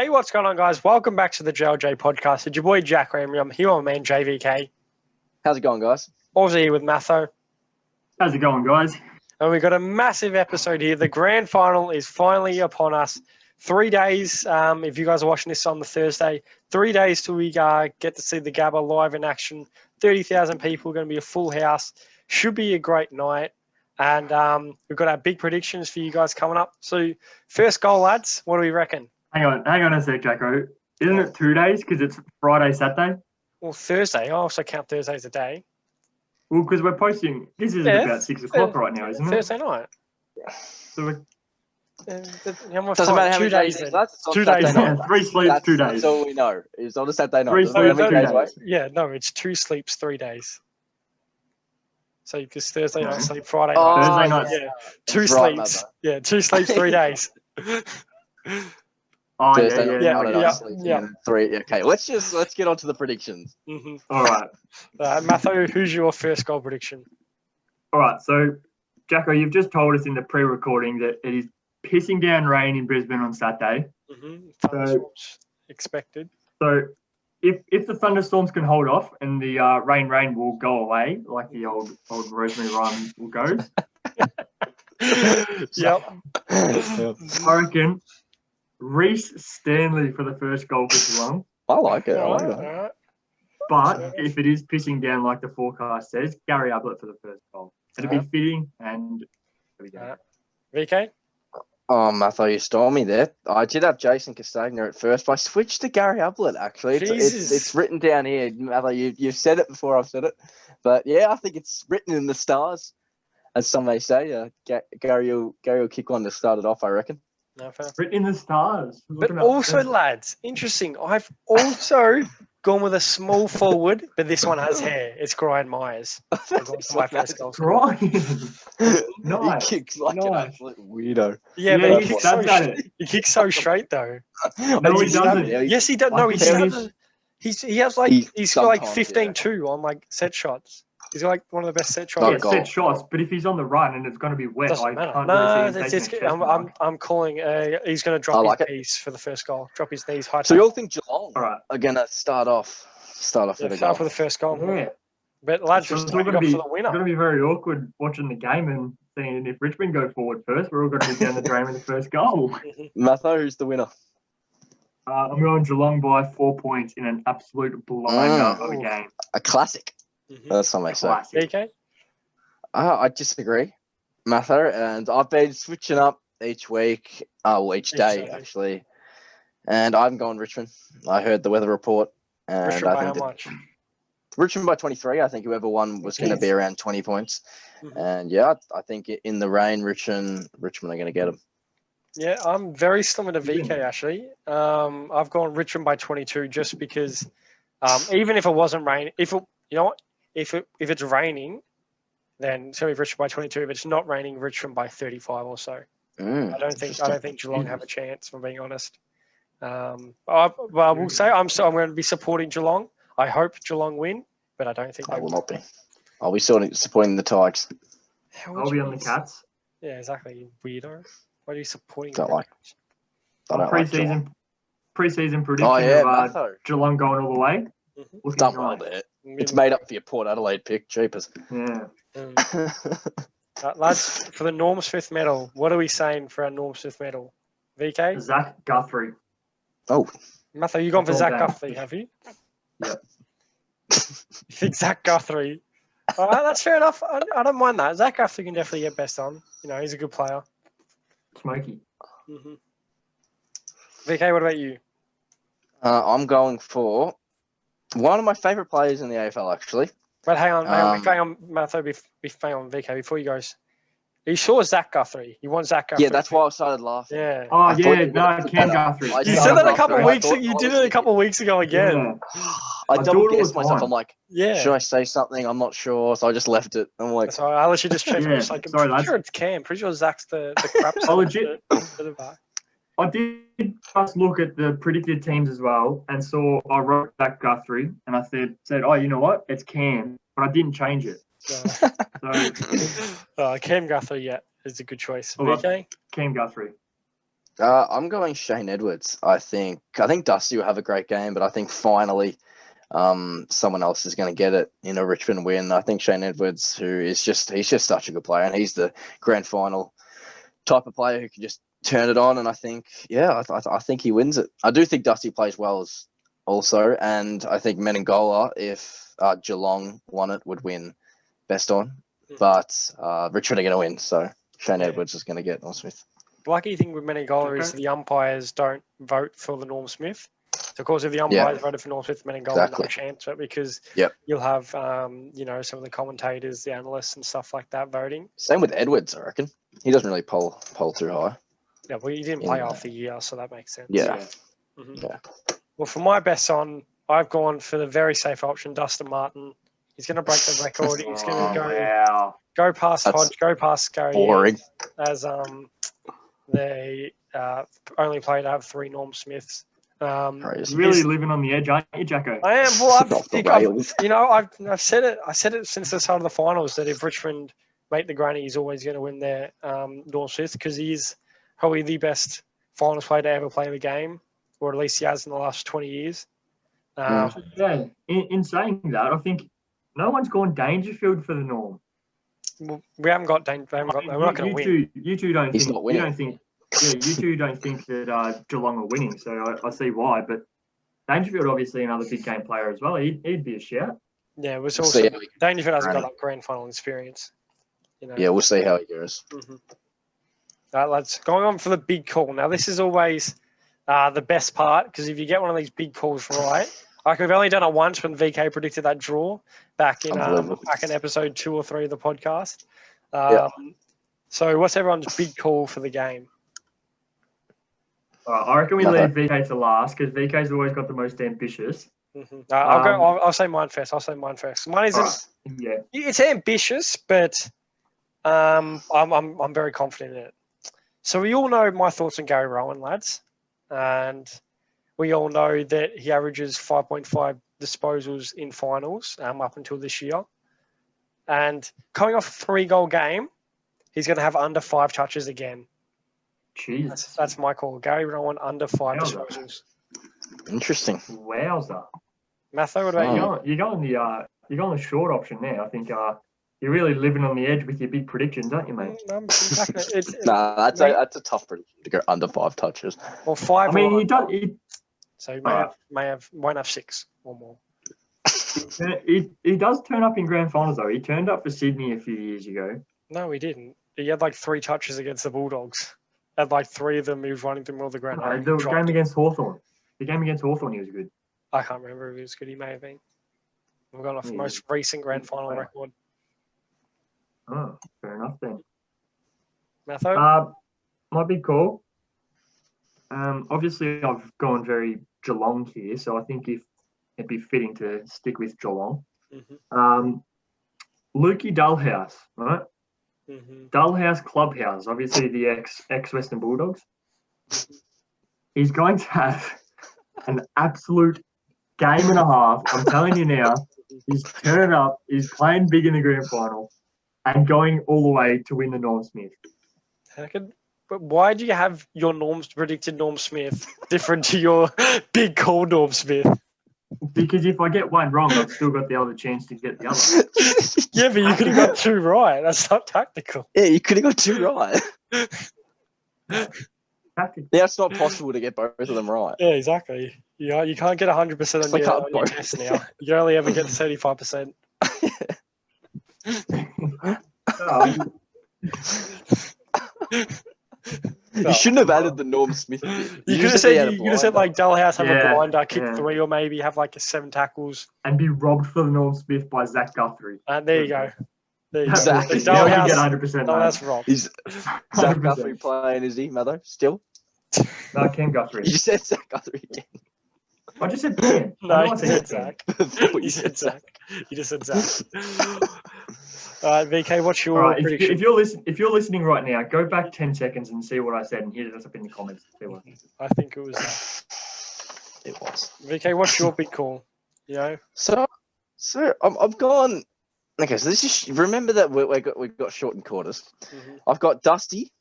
Hey, what's going on, guys? Welcome back to the JLJ podcast. It's your boy Jack Ramey. I'm here with my man JVK. How's it going, guys? Also here with Matho. How's it going, guys? And we've got a massive episode here. The grand final is finally upon us. 3 days, if you guys are watching this on the Thursday, 3 days till we get to see the Gabba live in action. 30,000 people, going to be a full house. Should be a great night. And we've got our big predictions for you guys coming up. So first goal, lads, what do we reckon? Hang on a sec, Jacko. Isn't it 2 days because it's Friday, Saturday? Well, Thursday. I also count Thursdays a day. Well, because we're posting. This is about 6 o'clock right now, isn't it? Thursday night. So we're, Doesn't matter how many days it is. It's on 2 Saturday days. night. 3 sleeps, 2 days. That's all we know. It's on a Saturday night. 3 Doesn't matter sleeps, how 2 many days. wait. Yeah, no, it's 2 sleeps, 3 days. So because Thursday night sleep, Friday Oh, night. Thursday night. Yeah, 2 That's right, sleeps. Mother. Yeah, 2 sleeps, 3 days. Oh, Thursday night, yeah. Friday night, yeah, sleep, yeah. and 3. Okay, let's get on to the predictions. Mm-hmm. All right. Matthew, who's your first goal prediction? All right. So, Jacko, you've just told us in the pre-recording that it is pissing down rain in Brisbane on Saturday. Mm-hmm. Thunderstorms expected. So, if the thunderstorms can hold off and the rain will go away, like the old Rosemary rhyme will go, Yep. I reckon Reece Stanley for the first goal for Geelong. I like it. I like All it. right. But if it is pissing down like the forecast says, Gary Ablett for the first goal. It'll be fitting and there we go. VK? Oh, Matthew, you stole me there. I did have Jason Castagna at first, but I switched to Gary Ablett, actually. It's written down here. Matthew, you've said it before I've said it. But, yeah, I think it's written in the stars, as some may say. Gary will kick one to start it off, I reckon. No, fair. Written in the stars. But also, lads, interesting. I've also gone with a small forward, but this one has hair. It's Brian Myers. My first goal. Brian. He Nice. kicks like an Nice. absolute weirdo. Yeah, Yeah, but he he kicks, stabs at it. he kicks so straight, though. No, he doesn't. Yes, he does. No, he Like, stabs. He has like, he's got like 15-2 on like set shots. He's got like one of the best set shots. Not Yeah, a goal. set shots, but if he's on the run and it's going to be wet, Doesn't I matter. can't No, really see him taking a chest mark. I'm calling. He's going to I drop like his it. knees for the first goal. Drop his knees high. So you all think Geelong All right. are going to start off with a start goal? for the first goal. Yeah. But lads, So just it's all take going it to off be for the winner. very awkward watching the game and seeing if Richmond go forward first. We're all going to be down the drain with the first goal. Matthew, who's the winner? I'm going Geelong by 4 points in an absolute blinder of a game. A classic. Mhm. That's some may say. Classic. VK? I disagree, Matthew, and I've been switching up each week, each day day. actually, and I'm going Richmond. I heard the weather report, and Richard I by how think much? Richmond by 23. I think whoever won was going to be around 20 points, Mhm. and yeah, I think in the rain, Richmond are going to get them. Yeah, I'm very similar to VK actually. I've gone Richmond by 22 just because even if it wasn't raining, if it's raining, then it's going to be Richmond by 22. If it's not raining, Richmond by 35 or so. I don't think Geelong have a chance, if I'm being honest. I will say I'm going to be supporting Geelong. I hope Geelong win, but I don't think I they will not be. I'll be supporting the Tigers. How would I'll be you on the Cats. Yeah, exactly. You weirdo. Why are you supporting? Don't the like. I don't like Pre-season, Geelong. pre-season prediction Oh yeah, of Matthew. Geelong going all the way. Mhm. Looking Done well nice. there. It's made up for your Port Adelaide pick, cheapers. Yeah. Lads, for the Norm Smith medal, what are we saying for our Norm Smith medal? VK? Zach Guthrie. Oh, Matthew, you gone for That's all Zach down. Guthrie, have you? Yep. You think Zach Guthrie? All right, that's fair enough. I don't mind that. Zach Guthrie can definitely get best on. You know, he's a good player. Smoky. Mm-hmm. VK, what about you? I'm going for one of my favourite players in the AFL, actually. But hang on, Matthew, hang on, VK, before you guys. Are you sure Zach Guthrie? You want Zach Guthrie? Yeah, that's why I started laughing. Yeah. Oh, I thought yeah, you were gonna no, put Cam that up. Guthrie. I You started said that a laughing. couple of I weeks thought ago. You I did was it a couple of weeks ago again. Yeah. I I do double it all guessed the myself. time. I'm like, Yeah. should I say something? I'm not sure, so I just left it. I'm like, So I'll let you just check. Yeah, I'm just like, I'm sorry, pretty lads. sure it's Cam. Pretty sure Zach's the crap. I legit- for the back. I did just look at the predicted teams as well and I wrote Zach Guthrie and I said, oh, you know what? It's Cam, but I didn't change it. So Cam Guthrie, yeah, is a good choice. All right. VK? Cam Guthrie. I'm going Shane Edwards. I think Dusty will have a great game, but I think finally someone else is going to get it in a Richmond win. I think Shane Edwards, he's just such a good player, and he's the grand final type of player who can just turn it on. And I think, I think he wins it. I do think Dusty plays well also, and I think Menengola, if Geelong won it, would win best on. But Richmond are going to win, so Shane Edwards is going to get Norm Smith. The lucky thing with Menengola is the umpires don't vote for the Norm Smith. So, of course, if the umpires voted for Norm Smith, Menengola no chance, right? Because you'll have, some of the commentators, the analysts and stuff like that voting. Same with Edwards, I reckon. He doesn't really poll too high. Yeah, well, he didn't play half the year, so that makes sense. Yeah. Well, for my best on, I've gone for the very safe option, Dustin Martin. He's going to break the record. He's going to go past Hodge, go past Gary. Boring. As they only play to have 3 Norm Smiths. Really living on the edge, aren't you, Jacko? I am. Well, I've said it. I said it since the start of the finals that if Richmond make the granny, he's always going to win their Norm Smith because he's probably the best finals player to ever play the game, or at least he has in the last 20 years. In saying that, I think no one's gone Dangerfield for the Norm. Well, we haven't got Dangerfield. We're not going to win. You two don't He's think. not winning. You don't think. Yeah, you two don't think that Geelong are winning, so I see why. But Dangerfield, obviously, another big game player as well. He'd be a shout. Yeah, it was also Dangerfield hasn't got that grand final experience. Yeah, we'll see how he goes. Mm-hmm. Lads, going on for the big call. Now, this is always the best part because if you get one of these big calls right, we've only done it once when VK predicted that draw back in episode 2 or 3 of the podcast. So, what's everyone's big call for the game? I reckon we leave VK to last because VK's always got the most ambitious. Mm-hmm. I'll say mine first. Mine isn't. It's ambitious, but I'm very confident in it. So we all know my thoughts on Gary Rohan, lads, and we all know that he averages 5.5 disposals in finals up until this year, and coming off a 3-goal game, he's going to have under 5 touches again. Jeez. That's my call. Gary Rohan under 5 disposals. Interesting. Wowza. Matho, what about you? You're going the short option there. I think you're really living on the edge with your big predictions, aren't you, mate? That's a tough prediction to go under 5 touches. Or 5. I mean, he does. So he won't have 6 or more. He does turn up in grand finals though. He turned up for Sydney a few years ago. No, he didn't. He had like 3 touches against the Bulldogs. Had like 3 of them. He was running through all the ground. The game against Hawthorn. The game against Hawthorn, he was good. I can't remember if he was good. He may have been. We've got off the most recent grand final record. Oh, fair enough then. Matho? My big call. Obviously, I've gone very Geelong here, so I think it'd be fitting to stick with Geelong. Mm-hmm. Lukey Dullhouse, right? Mm-hmm. Dullhouse Clubhouse, obviously the ex-Western Bulldogs. He's going to have an absolute game and a half. I'm telling you now, he's turning up, he's playing big in the grand final, and going all the way to win the Norm Smith. But why do you have your predicted Norm Smith different to your big call Norm Smith? Because if I get one wrong, I've still got the other chance to get the other. Yeah, but you could have got 2 right. That's not tactical. Yeah, you could have got 2 right. Tactical. Yeah, it's not possible to get both of them right. Yeah, exactly. You can't get 100% on your test now. You can only ever get 35%. You shouldn't have added the Norm Smith bit. You could have said like Dullhouse have a blinder, kick 3, or maybe have like 7 tackles. And be robbed for the Norm Smith by Zach Guthrie. There you go. Exactly. Dullhouse, you get 100%. No, that's wrong. Is Zach Guthrie playing, is he, Mother? Still? No, Ken Guthrie. You said Zach Guthrie again. I just said Ken. No, you said Zach. You said Zach. You just said Zach. All right, VK, what's your prediction? If you're listening right now, go back 10 seconds and see what I said and hit us up in the comments. I think it was. It was. VK, what's your big call? You know. So I've gone. Okay, so this is. Remember that we got shortened quarters. Mm-hmm. I've got Dusty.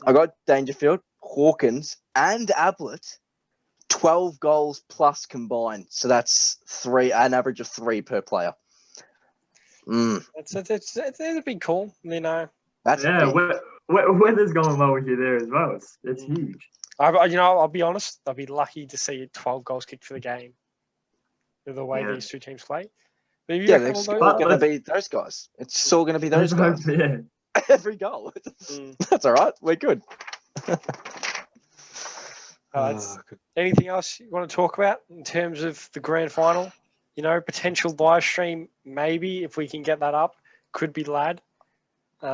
I got Dangerfield. Hawkins, and Ablett, 12 goals plus combined. So that's an average of 3 per player. It's a big call, you know. That's yeah. big. Weather's going well with you there as well. It's huge. I'll be honest. I'll be lucky to see 12 goals kicked for the game with the way Yeah. these two teams play. But if you Yeah, reckon it's all all those- going to be those guys. It's still going to be those guys. Yeah. Every goal. That's all right. We're good. Anything else you want to talk about in terms of the grand final? You know, potential live stream, maybe if we can get that up, could be lad. You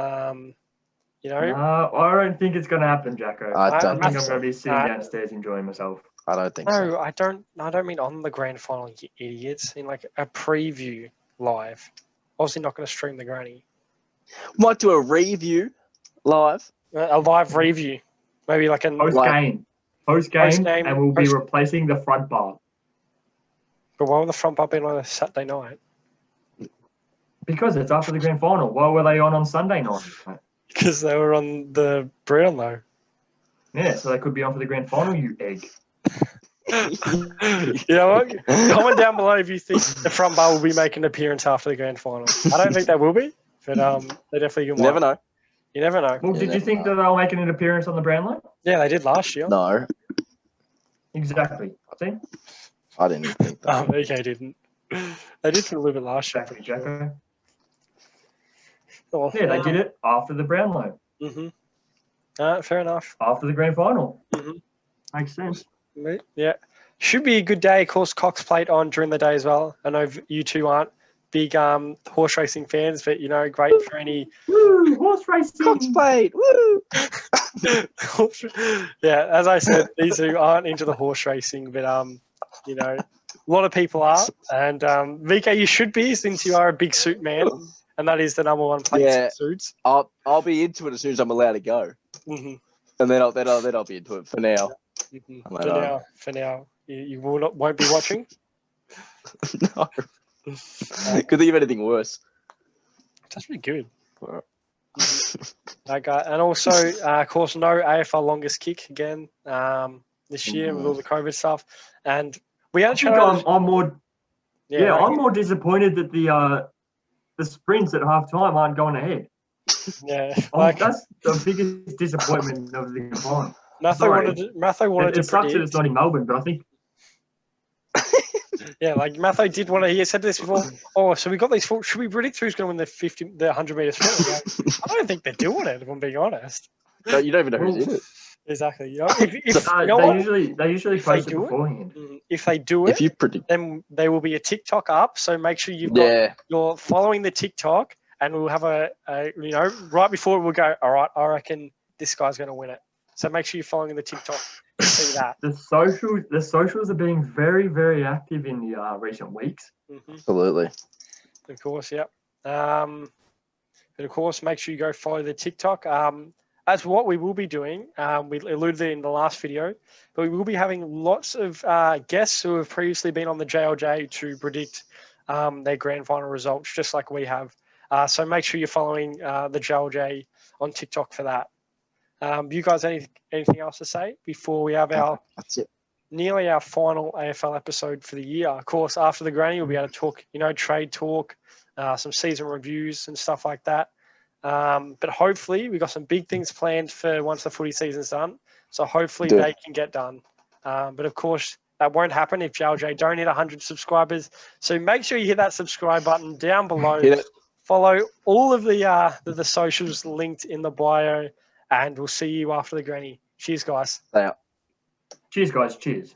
know, No, I don't think it's going to happen, Jacko. I I don't think think I'm so. going to be sitting downstairs enjoying myself. I don't think so. no, I don't mean on the grand final, you idiots. In like a preview live. Obviously, not going to stream the granny. Might do a review live. A live review, maybe like a Post game, Post-game, and we'll be replacing the front bar But why will the front bar be on a Saturday night? because it's after the grand final. Why were they on Sunday night? Because they were on the Brownlow. Yeah, so they could be on for the grand final. You egg. You know what? Comment down below if you think the front bar will be making an appearance after the grand final. I don't think they will be, but they definitely You never know. You never know. Well, did you think that they were making an appearance on the Brownlow? Yeah, they did last year. No, Exactly. See? I didn't think that. Okay, didn't. They did for a little bit last year. Exactly, Jacko. Oh, Yeah, they did it after the Brownlow, fair enough. after the grand final. Mhm. Makes sense. Yeah. Should be a good day. Of course, Cox Plate on during the day as well. I know you two aren't big horse racing fans, but, you know, great for any... Woo! Horse racing! Cox Plate, woo! Yeah, as I said, these who aren't into the horse racing, but, you know, a lot of people are. And, VK, you should be, since you are a big suit man, and that is the number one place Yeah. in suits. I'll be into it as soon as I'm allowed to go, Mm-hmm. and then I'll be into it. For now, For now, you won't be watching. no. Could think of anything worse. That's pretty good. That guy, and also, of course, no AFL longest kick again this year with all the COVID stuff. And we had a chat. I'm more. I'm more disappointed that the sprints at halftime aren't going ahead. Yeah, That's the biggest disappointment of the combine. Matho wanted It to sucks that predict. it's not in Melbourne, but I think Yeah, like Matho did want to. He said this before. Oh, so we got these. Should we predict who's going to win the 100 meter sprint? Like, I don't think they're doing it. If I'm being honest. No, you don't even know who's in it. Exactly. You know, you know they usually post it do it, beforehand. if they do it, If you predict, then there will be a TikTok up. So make sure you're following the TikTok, and we'll have a you know, right before we'll go. All right, I reckon this guy's going to win it. So make sure you're following the TikTok to see that. The socials are being very, very active in the recent weeks. absolutely. Of course, yep. But of course, make sure you go follow the TikTok. As what we will be doing, we alluded to it in the last video, but we will be having lots of guests who have previously been on the JLJ to predict their grand final results, just like we have. So make sure you're following the JLJ on TikTok for that. You guys, anything else to say before we have That's it. nearly our final AFL episode for the year? Of course, after the granny, we'll be able to talk, you know, trade talk, some season reviews and stuff like that. But hopefully we've got some big things planned for once the footy season's done. So hopefully they can get done. But of course, that won't happen if JLJ don't hit 100 subscribers. So make sure you hit that subscribe button down below. Hit it. Follow all of the socials linked in the bio, and we'll see you after the granny. Cheers, guys. Cheers, guys. Cheers.